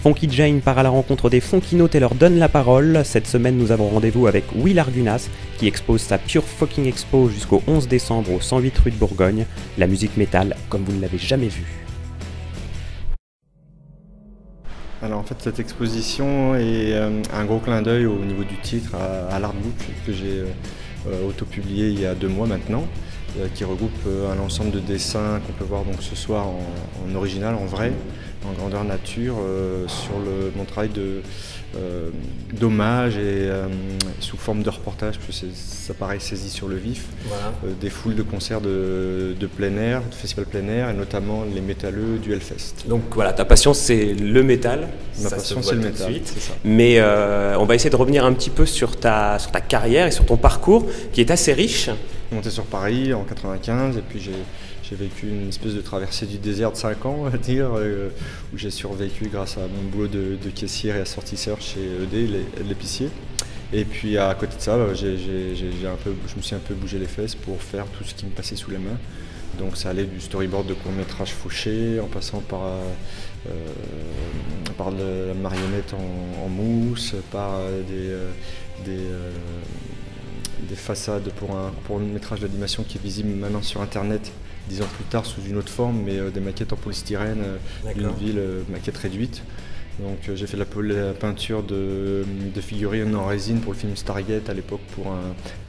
Funky Jane part à la rencontre des Funkinotes et leur donne la parole. Cette semaine, nous avons rendez-vous avec Will Argunas, qui expose sa Pure Fucking Expo jusqu'au 11 décembre au 108 rue de Bourgogne. La musique métal comme vous ne l'avez jamais vue. Alors en fait, cette exposition est un gros clin d'œil au niveau du titre à l'artbook que j'ai auto-publié il y a 2 mois maintenant, qui regroupe un ensemble de dessins qu'on peut voir donc ce soir en original, en vrai, en grandeur nature, sur mon travail d'hommage et sous forme de reportage, parce que ça paraît saisi sur le vif, voilà. Des foules de concerts de plein air, de festivals plein air, et notamment les métalleux du Hellfest. Donc voilà, ta passion c'est le métal. Ma passion c'est le métal, c'est ça. Mais on va essayer de revenir un petit peu sur ta carrière et sur ton parcours qui est assez riche. Je suis monté sur Paris en 95 et puis j'ai vécu une espèce de traversée du désert de 5 ans, on va dire, où j'ai survécu grâce à mon boulot de caissier et assortisseur chez ED, l'épicier. Et puis à côté de ça, je me suis un peu bougé les fesses pour faire tout ce qui me passait sous les mains. Donc ça allait du storyboard de court-métrage fauché, en passant par la marionnette en mousse, par des façades pour un métrage d'animation qui est visible maintenant sur internet 10 ans plus tard sous une autre forme, mais des maquettes en polystyrène d'une ville, maquette réduite. Donc j'ai fait la peinture de figurines en résine pour le film Stargate à l'époque pour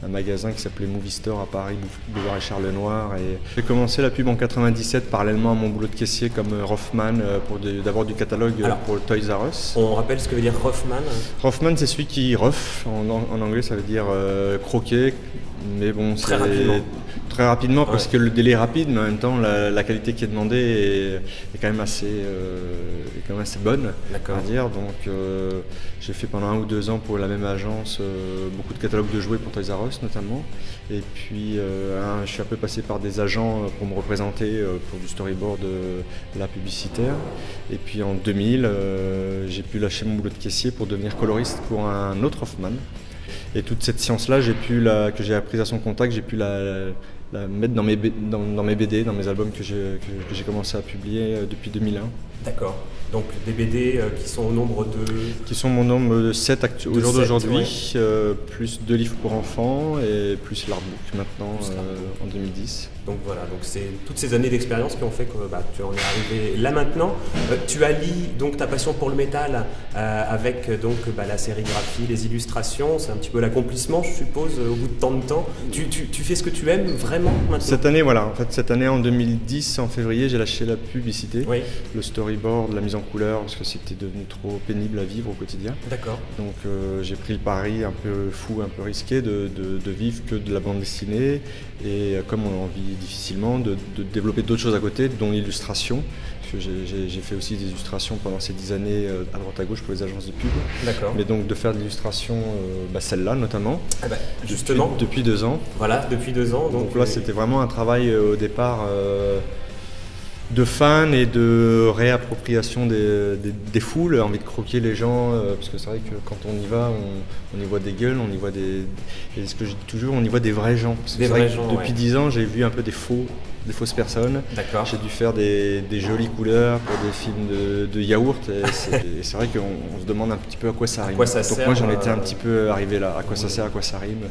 un magasin qui s'appelait Movie Store à Paris, boulevard Richard Lenoir. Et j'ai commencé la pub en 97 parallèlement à mon boulot de caissier comme Rothman pour d'abord du catalogue. Alors, pour Toys R Us. On rappelle ce que veut dire Rothman. Rothman c'est celui qui rough, en anglais ça veut dire croquer, mais bon très rapidement. Très rapidement parce que le délai est rapide, mais en même temps la qualité qui est demandée est quand même assez bonne, on va dire. Donc j'ai fait pendant 1 ou 2 ans pour la même agence beaucoup de catalogues de jouets pour Toys R Us notamment. Et puis je suis un peu passé par des agents pour me représenter pour du storyboard la publicitaire. Et puis en 2000, j'ai pu lâcher mon boulot de caissier pour devenir coloriste pour un autre Hoffman. Et toute cette science-là, que j'ai apprise à son contact, j'ai pu la mettre dans mes BD, dans mes albums que j'ai commencé à publier depuis 2001. D'accord. Donc des BD qui sont au nombre de... Qui sont au nombre de 7 au jour d'aujourd'hui, ouais. Plus 2 livres pour enfants et plus l'artbook maintenant en 2010. Donc voilà, donc c'est toutes ces années d'expérience qui ont fait que tu en es arrivé là maintenant. Tu allies donc ta passion pour le métal avec la sérigraphie, les illustrations. C'est un petit peu l'accomplissement, je suppose, au bout de tant de temps. Tu fais ce que tu aimes vraiment maintenant? Cette année, voilà. En fait, cette année, en 2010, en février, j'ai lâché la publicité, oui. Le storyboard, la mise en couleur, parce que c'était devenu trop pénible à vivre au quotidien. D'accord. Donc j'ai pris le pari un peu fou, un peu risqué de vivre que de la bande dessinée. Et comme on en vit difficilement, de développer d'autres choses à côté, dont l'illustration. Parce que j'ai fait aussi des illustrations pendant ces 10 années à droite à gauche pour les agences de pub. D'accord. Mais donc de faire de l'illustration, celle-là notamment, justement. Depuis 2 ans. Voilà, depuis 2 ans. Donc là, c'était vraiment un travail au départ de fans et de réappropriation des foules, envie de croquer les gens, parce que c'est vrai que quand on y va, on y voit des gueules, on y voit et ce que je dis toujours, on y voit des vrais gens. Parce que des vrais gens, depuis 10 ans, j'ai vu un peu des fausses personnes. D'accord. J'ai dû faire des jolies couleurs pour des films de yaourt et c'est vrai qu'on se demande un petit peu à quoi ça rime. Donc moi j'en étais un petit peu arrivé là, à quoi ça sert, à quoi ça rime.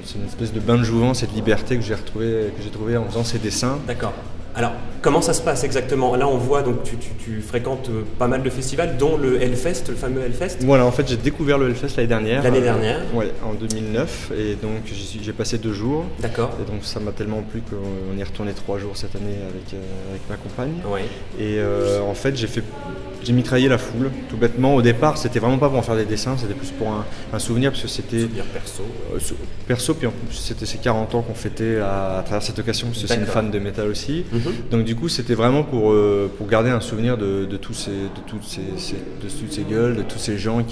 C'est une espèce de bain de jouvence et de liberté que j'ai trouvé en faisant ces dessins. D'accord. Alors, comment ça se passe exactement? Là, on voit, donc tu fréquentes pas mal de festivals, dont le Hellfest, le fameux Hellfest. Voilà, en fait, j'ai découvert le Hellfest l'année dernière. L'année dernière? Ouais, en 2009, et donc j'ai passé 2 jours. D'accord. Et donc ça m'a tellement plu qu'on est retourné 3 jours cette année avec ma compagne. Ouais. Et en fait, j'ai mitraillé la foule, tout bêtement. Au départ, c'était vraiment pas pour en faire des dessins, c'était plus pour un souvenir, parce que c'était... Souvenir perso. Perso, puis en plus, c'était ses 40 ans qu'on fêtait à travers cette occasion, parce que c'est une fan de métal aussi. Donc du coup, c'était vraiment pour garder un souvenir de toutes ces gueules, de tous ces gens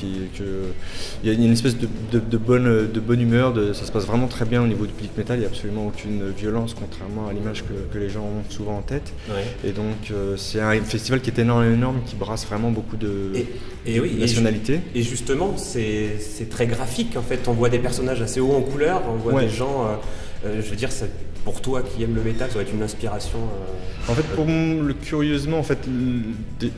il y a une espèce de bonne humeur, ça se passe vraiment très bien au niveau du public métal, il n'y a absolument aucune violence, contrairement à l'image que les gens ont souvent en tête. Ouais. Et donc c'est un festival qui est énorme, qui brasse vraiment beaucoup de nationalités. Et justement, c'est très graphique en fait, on voit des personnages assez hauts en couleur, on voit des gens... Je veux dire, pour toi qui aimes le métal, ça va être une inspiration. En fait, curieusement, en fait,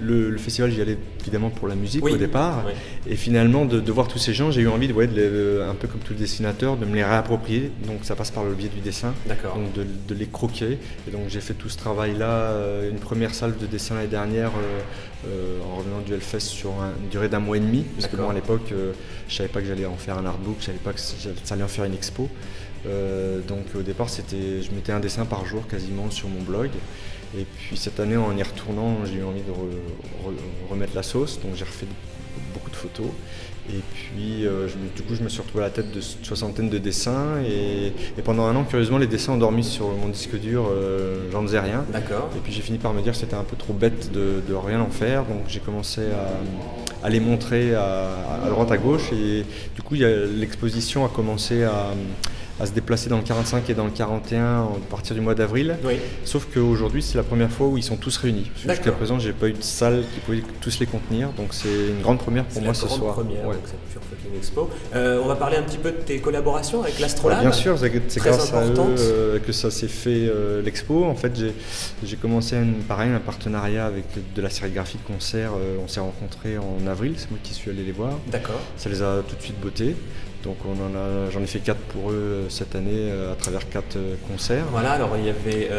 le festival, j'y allais évidemment pour la musique au départ. Oui. Et finalement, de voir tous ces gens, j'ai eu envie, un peu comme tout dessinateur, de me les réapproprier. Donc ça passe par le biais du dessin. D'accord. Donc de les croquer. Et donc j'ai fait tout ce travail-là, une première salve de dessin l'année dernière, en revenant du Hellfest sur une durée d'1 mois et demi. Parce que bon, à l'époque, je savais pas que j'allais en faire un artbook, je savais pas que ça allait en faire une expo. Donc au départ, je mettais un dessin par jour quasiment sur mon blog. Et puis cette année, en y retournant, j'ai eu envie de remettre la sauce. Donc j'ai refait beaucoup de photos. Et puis du coup, je me suis retrouvé à la tête de 60aine de dessins. Et pendant 1 an, curieusement, les dessins endormis sur mon disque dur, j'en faisais rien. D'accord. Et puis j'ai fini par me dire que c'était un peu trop bête de rien en faire. Donc j'ai commencé à les montrer à droite, à gauche. Et du coup, l'exposition a commencé à se déplacer dans le 45 et dans le 41 à partir du mois d'avril. Oui. Sauf qu'aujourd'hui, c'est la première fois où ils sont tous réunis. Jusqu'à présent, j'ai pas eu de salle qui pouvait tous les contenir. Donc c'est une grande première pour moi ce soir. C'est la grande première, donc ça peut faire une expo. On va parler un petit peu de tes collaborations avec l'Astrolabe. Bien sûr, c'est grâce à eux que ça s'est fait l'expo. En fait, j'ai commencé un partenariat avec de la sérigraphie de concert. On s'est rencontrés en avril, c'est moi qui suis allé les voir. D'accord. Ça les a tout de suite bottés. Donc j'en ai fait 4 pour eux cette année à travers 4 concerts. Voilà, alors il y avait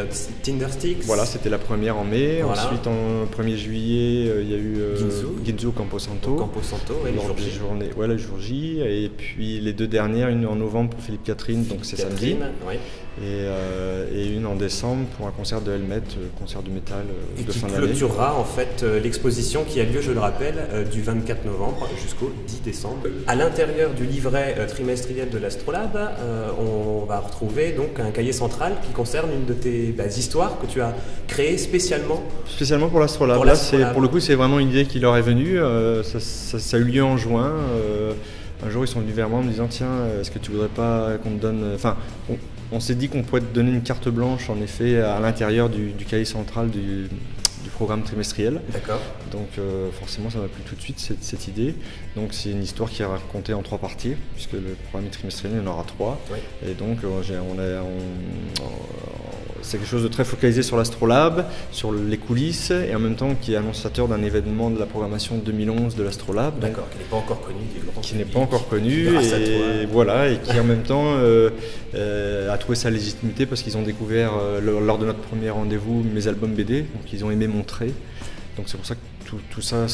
Tindersticks. Voilà, c'était la première en mai. Voilà. Ensuite, en 1er juillet, il y a eu Ginzu Camposanto. Camposanto, oui, le jour J. Et puis les 2 dernières, une en novembre pour Philippe Catherine, donc c'est samedi. Oui. Et une en décembre pour un concert de Helmet, concert de métal de fin d'année. Et qui clôturera en fait l'exposition qui a lieu, je le rappelle, du 24 novembre jusqu'au 10 décembre. À l'intérieur du livret trimestriel de l'Astrolabe, on va retrouver donc un cahier central qui concerne une de tes histoires que tu as créées spécialement pour l'Astrolabe. Là, pour le coup, c'est vraiment une idée qui leur est venue. Ça a eu lieu en juin. Un jour, ils sont venus vers moi en me disant tiens, est-ce que tu voudrais pas qu'on te donne... Enfin, on s'est dit qu'on pourrait te donner une carte blanche, en effet, à l'intérieur du cahier central du programme trimestriel. D'accord. Donc forcément, ça m'a plu tout de suite, cette idée. Donc c'est une histoire qui est racontée en 3 parties, puisque le programme trimestriel, il y en aura 3. Oui. Et donc c'est quelque chose de très focalisé sur l'Astrolabe, sur les coulisses, et en même temps qui est annonciateur d'un événement de la programmation 2011 de l'Astrolabe. D'accord, qui n'est pas encore connu. Qui n'est pas encore connu, et qui en même temps a trouvé sa légitimité parce qu'ils ont découvert lors de notre premier rendez-vous mes albums BD, donc ils ont aimé montrer. Donc c'est pour ça que tout ça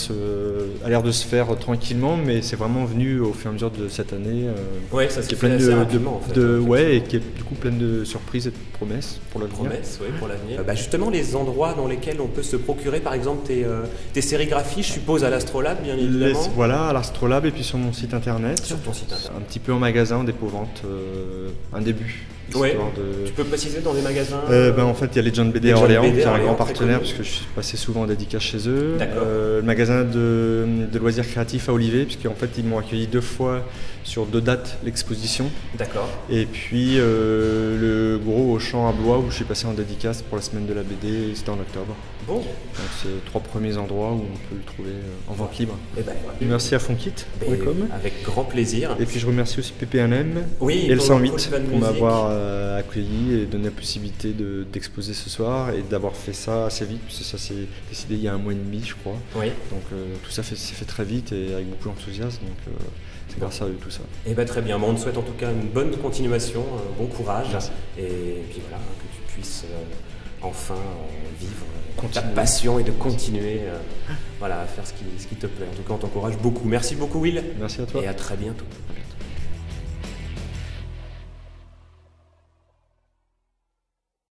a l'air de se faire tranquillement, mais c'est vraiment venu au fur et à mesure de cette année. Ça s'est fait assez rapidement en fait. Et qui est du coup pleine de surprises et de promesses pour l'avenir. Pour l'avenir. Justement, les endroits dans lesquels on peut se procurer, par exemple, tes sérigraphies, je suppose à l'Astrolabe, bien évidemment. Voilà, à l'Astrolabe et puis sur mon site internet. Sur ton site internet. Un petit peu en magasin, en dépôt-vente, un début. Ouais. Tu peux préciser dans les magasins En fait, il y a les John BD à Orléans, qui est un grand partenaire, parce que je suis passé souvent en dédicace chez eux. Le magasin de loisirs créatifs à Olivet, puisqu'en fait, ils m'ont accueilli 2 fois sur 2 dates l'exposition. D'accord. Et puis le gros Auchan à Blois, où je suis passé en dédicace pour la semaine de la BD, c'était en octobre. Bon. Donc c'est 3 premiers endroits où on peut le trouver en vente libre. Merci à Fonkit.com. Avec grand plaisir. Et puis je remercie aussi PP1M et le 108 pour m'avoir accueilli et donné la possibilité d'exposer ce soir et d'avoir fait ça assez vite, puisque ça s'est décidé il y a 1 mois et demi, je crois. Oui. Donc tout ça s'est fait très vite et avec beaucoup d'enthousiasme. Donc c'est grâce à eux tout ça. Très bien. On te souhaite en tout cas une bonne continuation, bon courage. Merci. Et puis voilà, que tu puisses enfin vivre ta passion et de continuer à faire ce qui te plaît. En tout cas, on t'encourage beaucoup. Merci beaucoup, Will. Merci à toi. Et à très bientôt.